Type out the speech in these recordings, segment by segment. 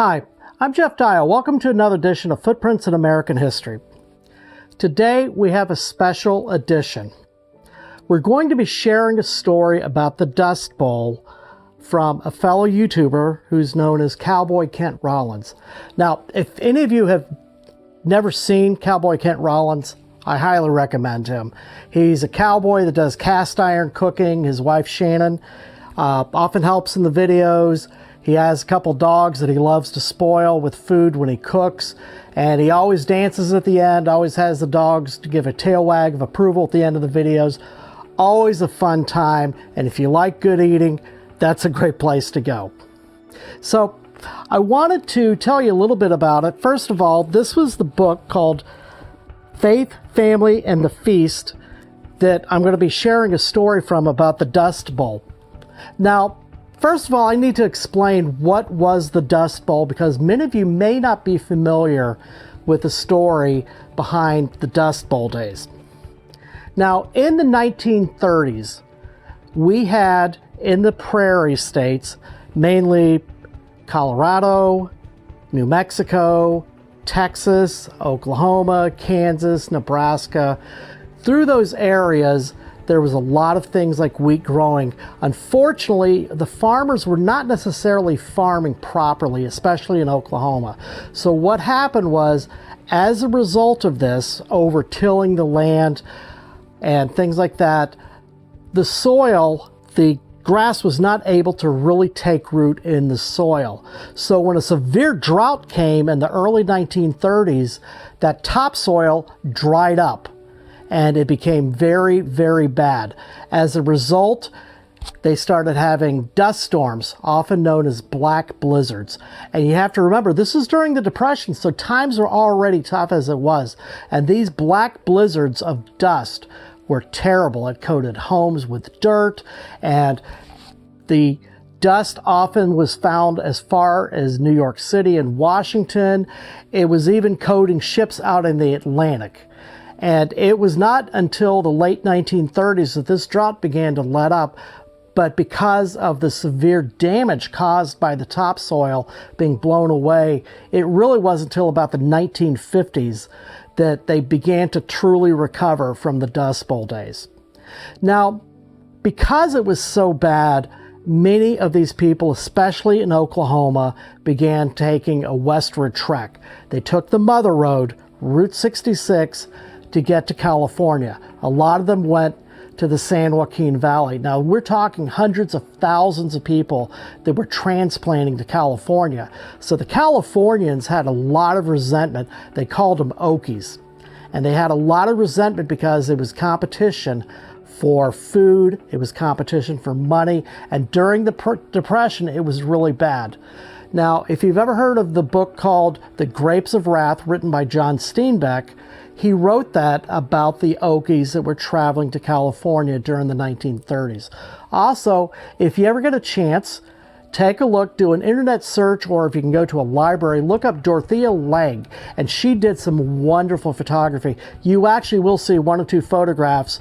Hi, I'm Jeff Dial. Welcome to another edition of Footprints in American History. Today we have a special edition. We're going to be sharing a story about the Dust Bowl from a fellow YouTuber who's known as Cowboy Kent Rollins. Now, if any of you have never seen Cowboy Kent Rollins, I highly recommend him. He's a cowboy that does cast iron cooking. His wife Shannon often helps in the videos. He has a couple dogs that he loves to spoil with food when he cooks, and he always dances at the end, always has the dogs to give a tail wag of approval at the end of the videos. Always a fun time, and if you like good eating, that's a great place to go. So I wanted to tell you a little bit about it. First of all, this was the book called Faith, Family, and the Feast that I'm going to be sharing a story from about the Dust Bowl. Now, first of all, I need to explain what was the Dust Bowl, because many of you may not be familiar with the story behind the Dust Bowl days. Now, in the 1930s, we had in the prairie states, mainly Colorado, New Mexico, Texas, Oklahoma, Kansas, Nebraska. Through those areas, there was a lot of things like wheat growing. Unfortunately, the farmers were not necessarily farming properly, especially in Oklahoma. So what happened was, as a result of this, over-tilling the land and things like that, the soil, the grass was not able to really take root in the soil. So when a severe drought came in the early 1930s, that topsoil dried up. And it became very, very bad. As a result, they started having dust storms, often known as black blizzards. And you have to remember, this is during the Depression, so times were already tough as it was. And these black blizzards of dust were terrible. It coated homes with dirt, and the dust often was found as far as New York City and Washington. It was even coating ships out in the Atlantic. And it was not until the late 1930s that this drought began to let up, but because of the severe damage caused by the topsoil being blown away, it really wasn't until about the 1950s that they began to truly recover from the Dust Bowl days. Now, because it was so bad, many of these people, especially in Oklahoma, began taking a westward trek. They took the Mother Road, Route 66, to get to California. A lot of them went to the San Joaquin Valley. Now, we're talking hundreds of thousands of people that were transplanting to California. So the Californians had a lot of resentment. They called them Okies. And they had a lot of resentment because it was competition for food, it was competition for money, and during the Depression, it was really bad. Now, if you've ever heard of the book called The Grapes of Wrath, written by John Steinbeck, he wrote that about the Okies that were traveling to California during the 1930s. Also, if you ever get a chance, take a look, do an internet search, or if you can go to a library, look up Dorothea Lange, and she did some wonderful photography. You actually will see one or two photographs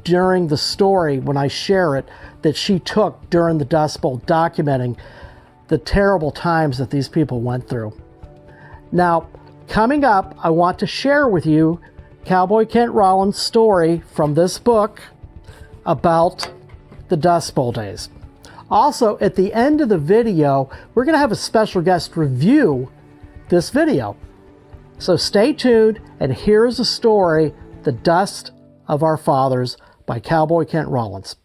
during the story when I share it that she took during the Dust Bowl, documenting the terrible times that these people went through. Now, coming up, I want to share with you Cowboy Kent Rollins' story from this book about the Dust Bowl days. Also, at the end of the video, we're going to have a special guest review this video. So stay tuned, and here is the story, The Dust of Our Fathers by Cowboy Kent Rollins.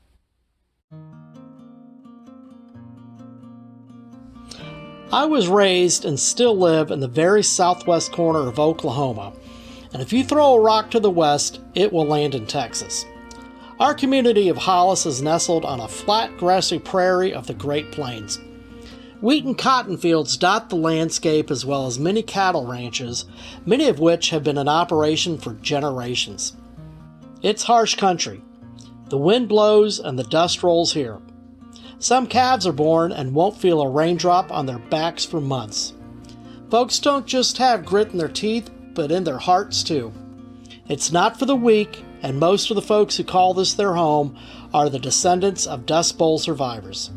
I was raised and still live in the very southwest corner of Oklahoma, and if you throw a rock to the west, it will land in Texas. Our community of Hollis is nestled on a flat, grassy prairie of the Great Plains. Wheat and cotton fields dot the landscape, as well as many cattle ranches, many of which have been in operation for generations. It's harsh country. The wind blows and the dust rolls here. Some calves are born and won't feel a raindrop on their backs for months. Folks don't just have grit in their teeth, but in their hearts too. It's not for the weak, and most of the folks who call this their home are the descendants of Dust Bowl survivors.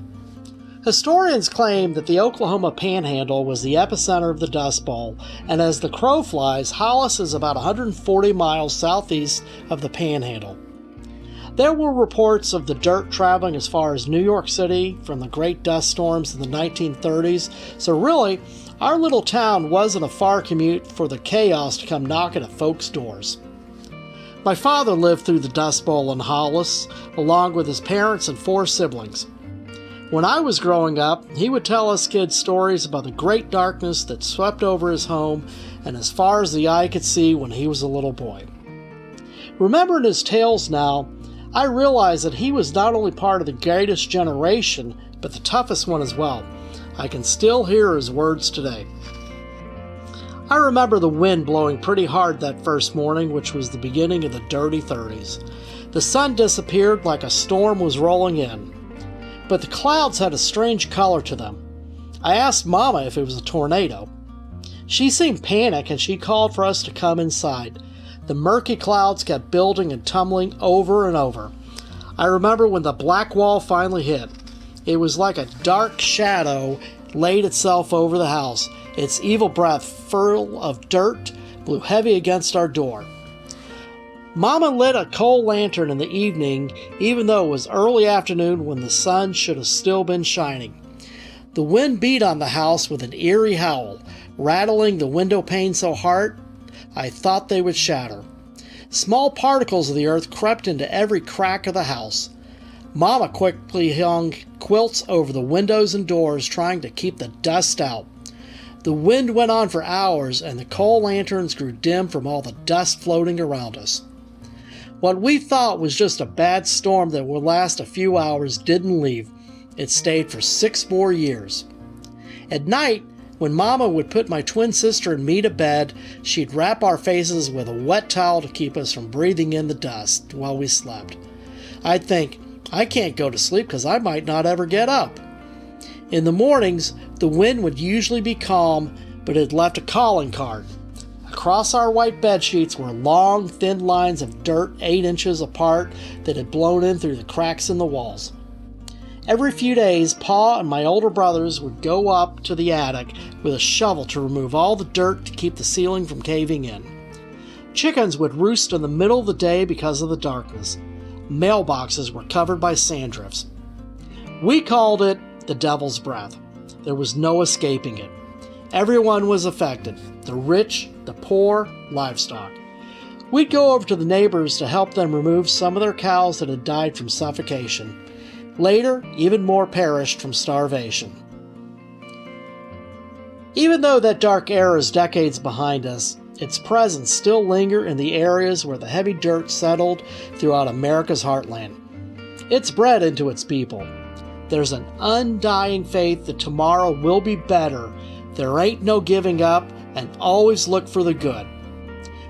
Historians claim that the Oklahoma Panhandle was the epicenter of the Dust Bowl, and as the crow flies, Hollis is about 140 miles southeast of the Panhandle. There were reports of the dirt traveling as far as New York City from the great dust storms in the 1930s, so really, our little town wasn't a far commute for the chaos to come knocking at folks' doors. My father lived through the Dust Bowl in Hollis, along with his parents and 4 siblings. When I was growing up, he would tell us kids stories about the great darkness that swept over his home and as far as the eye could see when he was a little boy. Remembering his tales now, I realize that he was not only part of the greatest generation, but the toughest one as well. I can still hear his words today. I remember the wind blowing pretty hard that first morning, which was the beginning of the dirty 30s. The sun disappeared like a storm was rolling in, but the clouds had a strange color to them. I asked Mama if it was a tornado. She seemed panicked and she called for us to come inside. The murky clouds kept building and tumbling over and over. I remember when the black wall finally hit. It was like a dark shadow laid itself over the house. Its evil breath, full of dirt, blew heavy against our door. Mama lit a coal lantern in the evening, even though it was early afternoon when the sun should have still been shining. The wind beat on the house with an eerie howl, rattling the window pane so hard I thought they would shatter. Small particles of the earth crept into every crack of the house. Mama quickly hung quilts over the windows and doors, trying to keep the dust out. The wind went on for hours, and the coal lanterns grew dim from all the dust floating around us. What we thought was just a bad storm that would last a few hours didn't leave. It stayed for 6 more years. At night, when Mama would put my twin sister and me to bed, she'd wrap our faces with a wet towel to keep us from breathing in the dust while we slept. I'd think, I can't go to sleep because I might not ever get up. In the mornings, the wind would usually be calm, but it left a calling card. Across our white bed sheets were long, thin lines of dirt 8 inches apart that had blown in through the cracks in the walls. Every few days, Pa and my older brothers would go up to the attic with a shovel to remove all the dirt to keep the ceiling from caving in. Chickens would roost in the middle of the day because of the darkness. Mailboxes were covered by sand drifts. We called it the Devil's Breath. There was no escaping it. Everyone was affected, the rich, the poor, livestock. We'd go over to the neighbors to help them remove some of their cows that had died from suffocation. Later, even more perished from starvation. Even though that dark era is decades behind us, its presence still lingers in the areas where the heavy dirt settled throughout America's heartland. It's bred into its people. There's an undying faith that tomorrow will be better. There ain't no giving up, and always look for the good.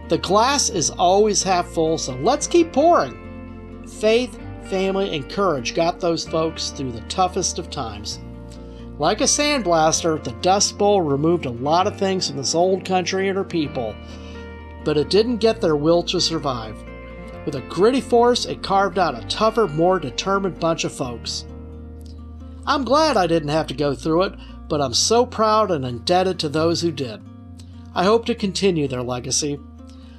The glass is always half full, so let's keep pouring. Faith, family, and courage got those folks through the toughest of times. Like a sandblaster, the Dust Bowl removed a lot of things from this old country and her people, but it didn't get their will to survive. With a gritty force, it carved out a tougher, more determined bunch of folks. I'm glad I didn't have to go through it, but I'm so proud and indebted to those who did. I hope to continue their legacy.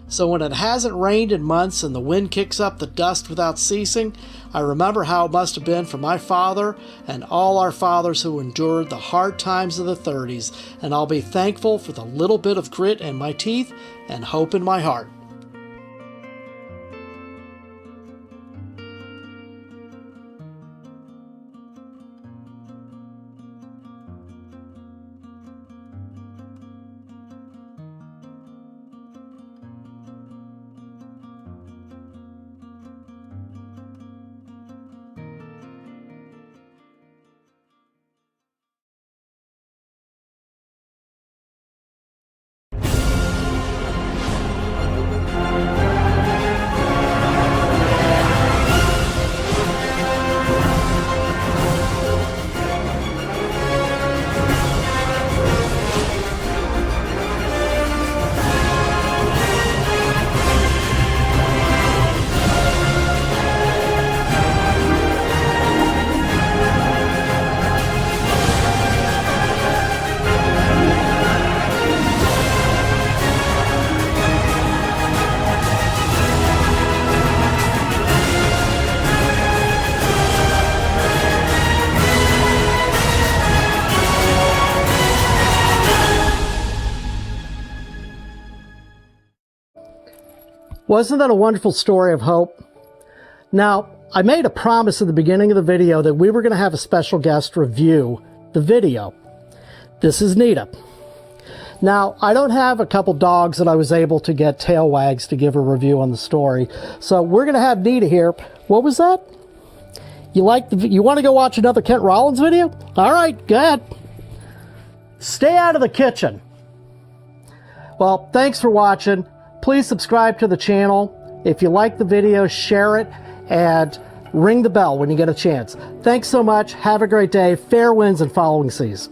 So when it hasn't rained in months and the wind kicks up the dust without ceasing, I remember how it must have been for my father and all our fathers who endured the hard times of the 30s, and I'll be thankful for the little bit of grit in my teeth and hope in my heart. Wasn't that a wonderful story of hope? Now, I made a promise at the beginning of the video that we were going to have a special guest review the video. This is Nita. Now, I don't have a couple dogs that I was able to get tail wags to give a review on the story, so we're going to have Nita here. What was that? You want to go watch another Kent Rollins video? All right, go ahead. Stay out of the kitchen. Well, thanks for watching. Please subscribe to the channel. If you like the video, share it and ring the bell when you get a chance. Thanks so much. Have a great day. Fair winds and following seas.